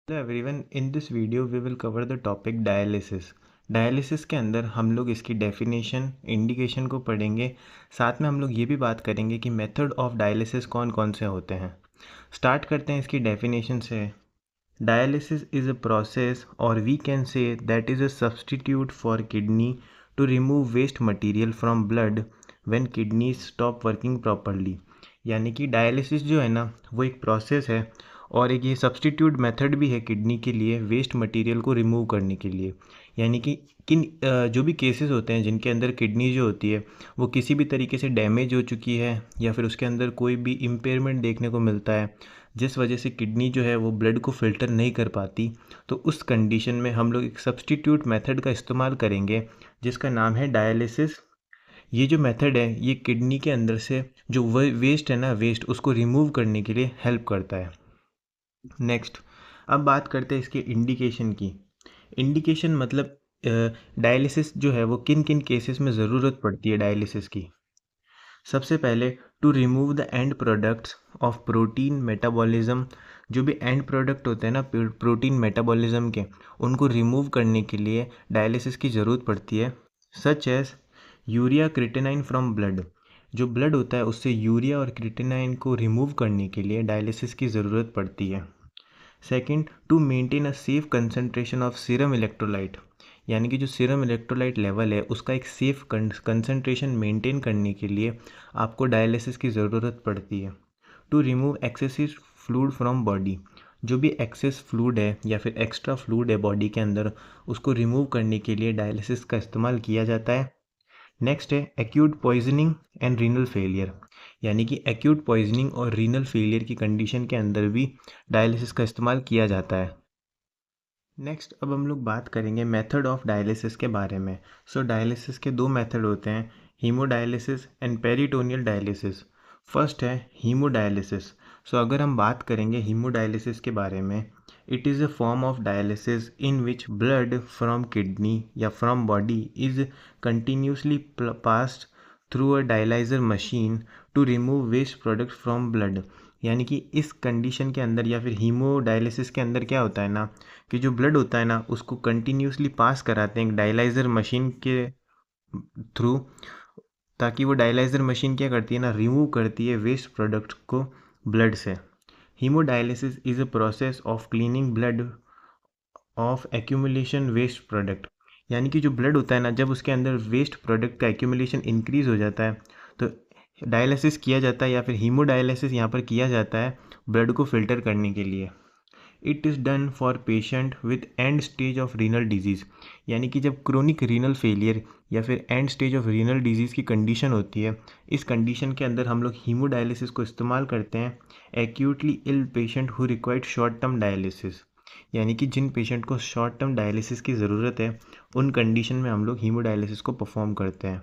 Hello everyone, in this video we will cover the topic dialysis. Dialysis के अंदर हम लोग इसकी डेफिनेशन, इंडिकेशन को पढ़ेंगे। साथ में हम लोग ये भी बात करेंगे कि मेथड ऑफ डायलिसिस कौन कौन से होते हैं। स्टार्ट करते हैं इसकी डेफिनेशन से। डायलिसिस इज़ अ प्रोसेस और we can say that is a substitute for kidney to remove waste material from blood when kidney stop working properly. यानी कि डायलिसिस जो है ना, वो एक प्रोसेस है और एक ये सब्सटीट्यूट मेथड भी है किडनी के लिए वेस्ट मटेरियल को रिमूव करने के लिए। यानी कि जो भी केसेस होते हैं जिनके अंदर किडनी जो होती है वो किसी भी तरीके से डैमेज हो चुकी है या फिर उसके अंदर कोई भी इम्पेयरमेंट देखने को मिलता है जिस वजह से किडनी जो है वो ब्लड को फ़िल्टर नहीं कर पाती, तो उस कंडीशन में हम लोग एक सब्सटीट्यूट मेथड का इस्तेमाल करेंगे जिसका नाम है डायलिसिस। ये जो मेथड है ये किडनी के अंदर से जो वेस्ट है ना, वेस्ट उसको रिमूव करने के लिए हेल्प करता है। नेक्स्ट, अब बात करते हैं इसके इंडिकेशन की। इंडिकेशन मतलब डायलिसिस जो है वो किन किन केसेस में ज़रूरत पड़ती है डायलिसिस की। सबसे पहले, to remove the end products of protein metabolism. जो भी एंड प्रोडक्ट होते हैं ना प्रोटीन मेटाबॉलिज्म के, उनको रिमूव करने के लिए डायलिसिस की ज़रूरत पड़ती है। Such as urea creatinine from blood. जो ब्लड होता है उससे यूरिया और क्रिटेनाइन को रिमूव करने के लिए डायलिसिस की ज़रूरत पड़ती है। Second, to maintain a safe concentration of serum electrolyte. यानी कि जो सीरम इलेक्ट्रोलाइट लेवल है उसका एक सेफ कंसंट्रेशन मेंटेन करने के लिए आपको डायलिसिस की ज़रूरत पड़ती है। To remove excessive fluid from body. जो भी एक्सेस फ्लूइड है या फिर एक्स्ट्रा फ्लूइड है बॉडी के अंदर, उसको रिमूव करने के लिए डायलिसिस का इस्तेमाल किया जाता है। नेक्स्ट है acute poisoning and renal failure. यानी कि एक्यूट पॉइजनिंग और रीनल फेलियर की कंडीशन के अंदर भी डायलिसिस का इस्तेमाल किया जाता है। नेक्स्ट, अब हम लोग बात करेंगे मेथड ऑफ डायलिसिस के बारे में। डायलिसिस के दो मेथड होते हैं, hemodialysis and peritoneal dialysis. First है हीमोडायलिसिस। अगर हम बात करेंगे हीमोडायलिसिस के बारे में, it is a form of dialysis in which blood from kidney या from body is continuously passed through a dialyzer machine to remove waste product from blood. यानी कि इस कंडीशन के अंदर या फिर हीमोडायलिसिस के अंदर क्या होता है ना, कि जो ब्लड होता है ना उसको कंटिन्यूसली पास कराते हैं एक डायलाइज़र मशीन के थ्रू, ताकि वो डायलाइज़र मशीन क्या करती है ना, रिमूव करती है वेस्ट प्रोडक्ट को ब्लड से। Haemodialysis is a process of cleaning blood of accumulation waste product. यानी कि जो ब्लड होता है ना, जब उसके अंदर वेस्ट प्रोडक्ट का एक्यूमुलेशन इंक्रीज़ हो जाता है तो डायलिसिस किया जाता है या फिर हीमोडायलिसिस यहाँ पर किया जाता है ब्लड को फ़िल्टर करने के लिए। It is done for patient with and stage of renal disease. यानी कि जब क्रोनिक रीनल फेलियर या फिर and stage of renal disease की कंडीशन होती है, इस कंडीशन के अंदर हम लोग हीमोडायलिसिस को इस्तेमाल करते हैं acutely ill patient who required short term dialysis. यानी कि जिन पेशेंट को शॉर्ट टर्म डायलिसिस की ज़रूरत है उन कंडीशन में हम लोग हीमोडायलिसिस को परफॉर्म करते हैं।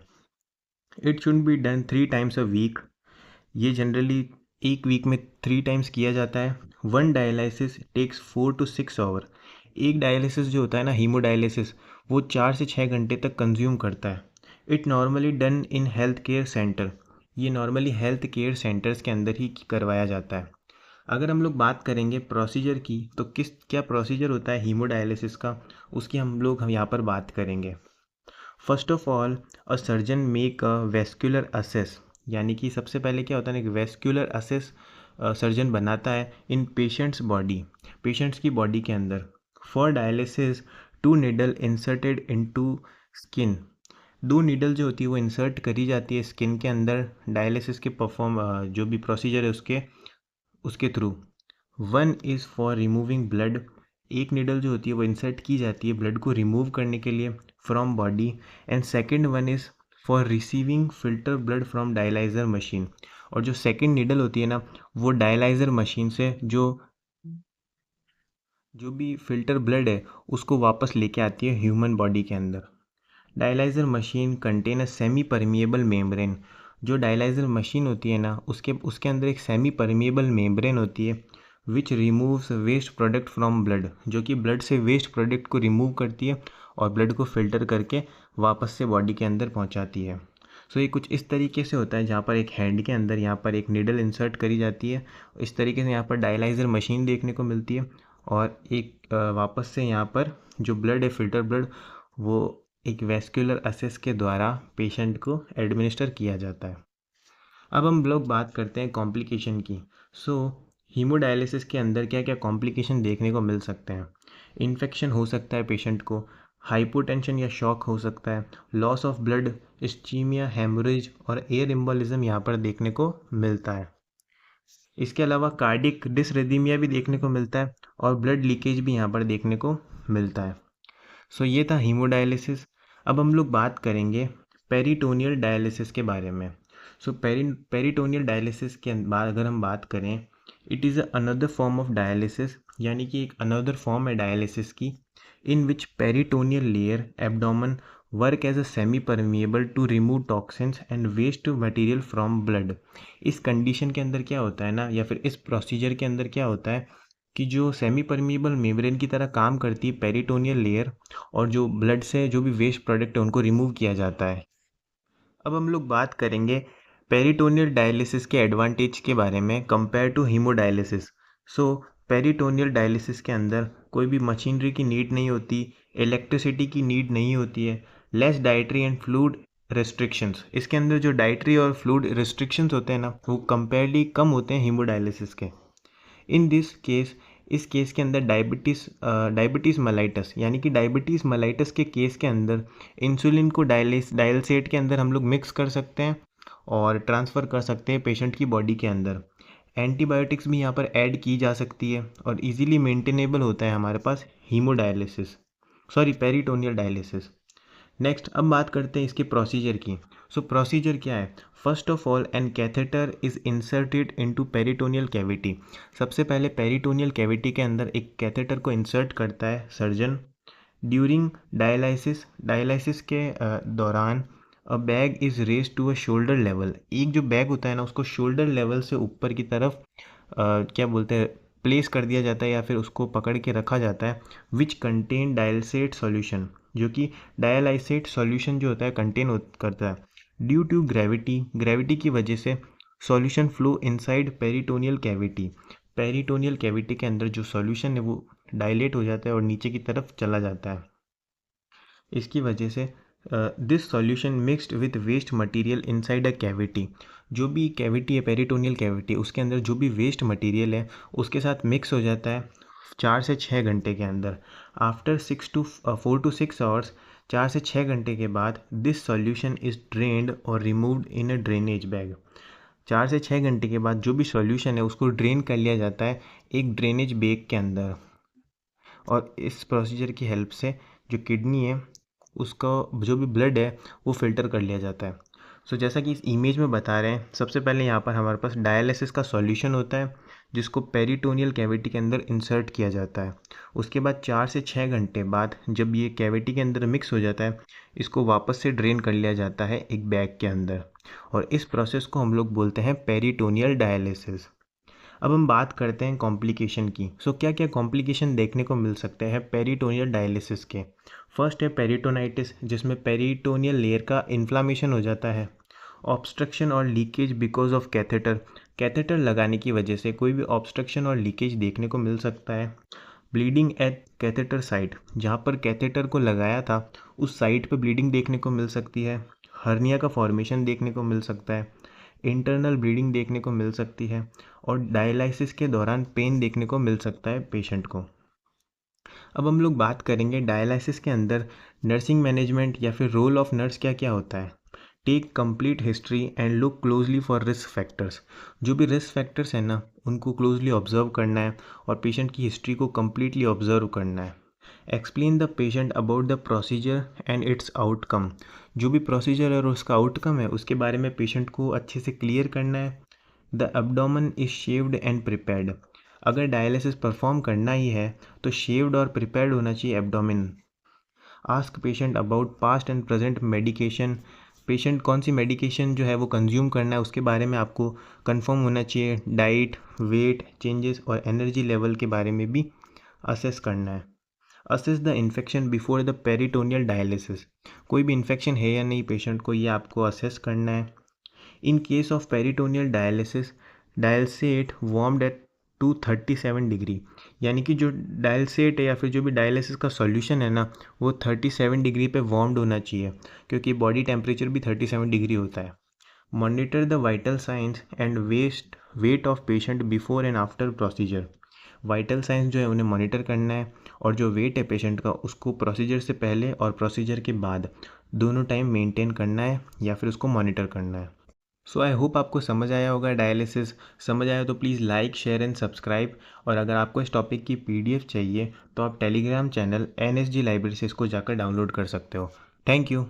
It should be done 3 times a week. ये जनरली एक वीक में 3 टाइम्स किया जाता है। One dialysis takes 4 to 6 hour. एक डायलिसिस जो होता है ना, हीमोडायलिसिस, वो 4 से 6 घंटे तक कंज्यूम करता है। It normally done in health care centre. ये नॉर्मली हेल्थ केयर सेंटर्स के अंदर ही करवाया जाता है। अगर हम लोग बात करेंगे प्रोसीजर की, तो क्या प्रोसीजर होता है हीमोडायलिसिस का, उसकी हम यहाँ पर बात करेंगे। First of all, a surgeon make a vascular assess. यानी कि सबसे पहले क्या होता है ना, कि वेस्कुलर असेस सर्जन बनाता है इन पेशेंट्स बॉडी, पेशेंट्स की बॉडी के अंदर। For dialysis, 2 needle inserted into skin. 2 needle जो होती है वो इंसर्ट करी जाती है स्किन के अंदर डायलिसिस के जो भी प्रोसीजर है उसके through. One is for removing blood. एक नीडल जो होती है वो इंसर्ट की जाती है ब्लड को रिमूव करने के लिए from body. And second one is for receiving filter blood from dialyser machine. और जो सेकेंड नीडल होती है ना, वो डायलाइज़र मशीन से जो भी फिल्टर ब्लड है उसको वापस लेके आती है ह्यूमन बॉडी के अंदर। Dialyser machine contain a semi permeable membrane. जो डायलाइज़र मशीन होती है ना, उसके अंदर एक सेमी परमिएबल मेम्ब्रेन होती है which removes waste product from blood, जो कि ब्लड से वेस्ट प्रोडक्ट को रिमूव करती है और ब्लड को फिल्टर करके वापस से बॉडी के अंदर पहुंचाती है। ये कुछ इस तरीके से होता है, जहाँ पर एक हैंड के अंदर यहाँ पर एक निडल इंसर्ट करी जाती है। इस तरीके से यहाँ पर डायलाइज़र मशीन देखने को मिलती है और एक वापस से यहाँ पर जो ब्लड है, फिल्टर ब्लड, वो एक वैस्कुलर असेस के द्वारा पेशेंट को एडमिनिस्टर किया जाता है। अब हम लोग बात करते हैं कॉम्प्लिकेशन की। सो हीमोडायलिसिस के अंदर क्या क्या कॉम्प्लिकेशन देखने को मिल सकते हैं। इन्फेक्शन हो सकता है पेशेंट को, हाइपोटेंशन या शॉक हो सकता है, loss of blood, ischaemia, haemorrhage और एयर एम्बोलिज्म यहाँ पर देखने को मिलता है। इसके अलावा कार्डिक डिसरिथमिया भी देखने को मिलता है और ब्लड लीकेज भी यहाँ पर देखने को मिलता है। सो ये था हीमोडायलिसिस। अब हम लोग बात करेंगे पेरिटोनियल डायलिसिस के बारे में। सो पेरिटोनियल डायलिसिस के बाद अगर हम बात करें, it is another form of dialysis, यानी कि एक अनदर फॉर्म है डायलिसिस की, in which peritoneal layer abdomen work as a semi permeable to remove toxins and waste material from blood. इस कंडीशन के अंदर क्या होता है ना, या फिर इस प्रोसीजर के अंदर क्या होता है कि जो सेमी परमिएबल मेम्ब्रेन की तरह काम करती है पेरिटोनियल लेयर, और जो ब्लड से जो भी वेस्ट प्रोडक्ट है उनको रिमूव किया जाता है। अब हम लोग बात करेंगे पेरिटोनियल डायलिसिस के एडवांटेज के बारे में compare to haemodialysis. So peritoneal dialysis के अंदर कोई भी मशीनरी की नीड नहीं होती, इलेक्ट्रिसिटी की नीड नहीं होती है, less dietary and fluid restrictions. इसके अंदर जो डाइटरी और फ्लूइड रेस्ट्रिक्शंस होते हैं ना, वो कंपेयरली कम होते हैं हीमोडायलिसिस के। इन दिस केस, इस केस के अंदर डायबिटीज़ मेलाइटस, यानी कि डायबिटीज़ मेलाइटस के केस के अंदर इंसुलिन को डायलसेट के अंदर हम लोग मिक्स कर सकते हैं और ट्रांसफ़र कर सकते हैं पेशेंट की बॉडी के अंदर। एंटीबायोटिक्स भी यहाँ पर ऐड की जा सकती है और इजीली मेंटेनेबल होता है हमारे पास पेरिटोनियल डायलिसिस। नेक्स्ट अब बात करते हैं इसके प्रोसीजर की। सो प्रोसीजर क्या है? First of all an catheter is inserted into peritoneal cavity. सबसे पहले पेरिटोनियल कैविटी के अंदर एक कैथेटर को इंसर्ट करता है सर्जन। ड्यूरिंग डायलिसिस के दौरान a bag is raise to a shoulder level. एक जो बैग होता है ना, उसको शोल्डर लेवल से ऊपर की तरफ क्या बोलते हैं, प्लेस कर दिया जाता है या फिर उसको पकड़ के रखा जाता है, विच कंटेन डायलसेट सॉल्यूशन, जो कि डायलाइसेट सॉल्यूशन जो होता है कंटेन करता है। ड्यू टू ग्रेविटी की वजह से solution flow inside peritoneal cavity. Peritoneal cavity के अंदर जो सॉल्यूशन है वो डायलेट हो जाता है और नीचे की तरफ चला जाता है। इसकी वजह से this solution mixed with waste material inside a cavity. जो भी कैविटी है, पेरिटोनियल कैविटी, उसके अंदर जो भी वेस्ट मटेरियल है उसके साथ मिक्स हो जाता है 4 से 6 घंटे के अंदर। आफ्टर 4 to 6 आवर्स, 4 से 6 घंटे के बाद, दिस सॉल्यूशन इज़ ड्रेन्ड और removed in a drainage bag. 4 से 6 घंटे के बाद जो भी सॉल्यूशन है उसको ड्रेन कर लिया जाता है एक ड्रेनेज बैग के अंदर, और इस प्रोसीजर की हेल्प से जो किडनी है उसका जो भी ब्लड है वो फ़िल्टर कर लिया जाता है। सो जैसा कि इस इमेज में बता रहे हैं, सबसे पहले यहाँ पर हमारे पास डायलिसिस का सॉल्यूशन होता है जिसको पेरिटोनियल कैविटी के अंदर इंसर्ट किया जाता है। उसके बाद 4 से 6 घंटे बाद जब ये कैविटी के अंदर मिक्स हो जाता है, इसको वापस से ड्रेन कर लिया जाता है एक बैग के अंदर, और इस प्रोसेस को हम लोग बोलते हैं पेरिटोनियल डायलिसिस। अब हम बात करते हैं कॉम्प्लिकेशन की। सो क्या क्या कॉम्प्लिकेशन देखने को मिल सकते हैं पेरिटोनियल डायलिसिस के। फर्स्ट है पेरिटोनाइटिस, जिसमें पेरिटोनियल लेयर का इन्फ्लामेशन हो जाता है। ऑब्स्ट्रक्शन और leakage because of catheter, catheter लगाने की वजह से कोई भी ऑब्स्ट्रक्शन और लीकेज देखने को मिल सकता है। ब्लीडिंग एट कैथेटर साइट, जहाँ पर कैथेटर को लगाया था उस साइट पर ब्लीडिंग देखने को मिल सकती है। हर्निया का फॉर्मेशन देखने को मिल सकता है। इंटरनल ब्लीडिंग देखने को मिल सकती है और डायलिसिस के दौरान पेन देखने को मिल सकता है पेशेंट को। अब हम लोग बात करेंगे डायलिसिस के अंदर नर्सिंग मैनेजमेंट या फिर रोल ऑफ नर्स क्या क्या होता है। Take complete history and look closely for risk factors. जो भी रिस्क फैक्टर्स हैं ना, उनको क्लोजली ऑब्जर्व करना है और पेशेंट की हिस्ट्री को कम्प्लीटली ऑब्जर्व करना है। Explain the patient about the procedure and it's outcome. जो भी प्रोसीजर है और उसका आउटकम है उसके बारे में पेशेंट को अच्छे से क्लियर करना है। The abdomen is shaved and prepared. अगर डायलिसिस परफॉर्म करना ही है तो शेव्ड और प्रिपेयर्ड होना चाहिए abdomen. Ask patient about past and present medication. Patient कौन सी मेडिकेशन जो है वो कंज्यूम करना है उसके बारे में आपको कंफर्म होना चाहिए। डाइट, वेट चेंजेस और एनर्जी लेवल के बारे में भी असेस करना है। Assess the infection before the peritoneal dialysis. कोई भी इन्फेक्शन है या नहीं पेशेंट को, ये आपको असेस करना है। In case of peritoneal dialysis, dialysate warmed at to 37 degree, यानी कि जो डायल सेट है या फिर जो भी डायलिसिस का सॉल्यूशन है ना, वो 37 डिग्री पे वार्म्ड होना चाहिए, क्योंकि बॉडी टेम्परेचर भी 37 डिग्री होता है। Monitor the vital science and weight of patient before and after procedure. Vital science जो है उन्हें मॉनिटर करना है, और जो वेट है पेशेंट का उसको प्रोसीजर से पहले और प्रोसीजर के बाद दोनों टाइम मेंटेन करना है या फिर उसको मॉनिटर करना है। सो आई होप आपको समझ आया होगा डायलिसिस। समझ आया तो please like, share and subscribe. और अगर आपको इस टॉपिक की PDF चाहिए तो आप टेलीग्राम चैनल NSG लाइब्रेरी से इसको जाकर डाउनलोड कर सकते हो। Thank you.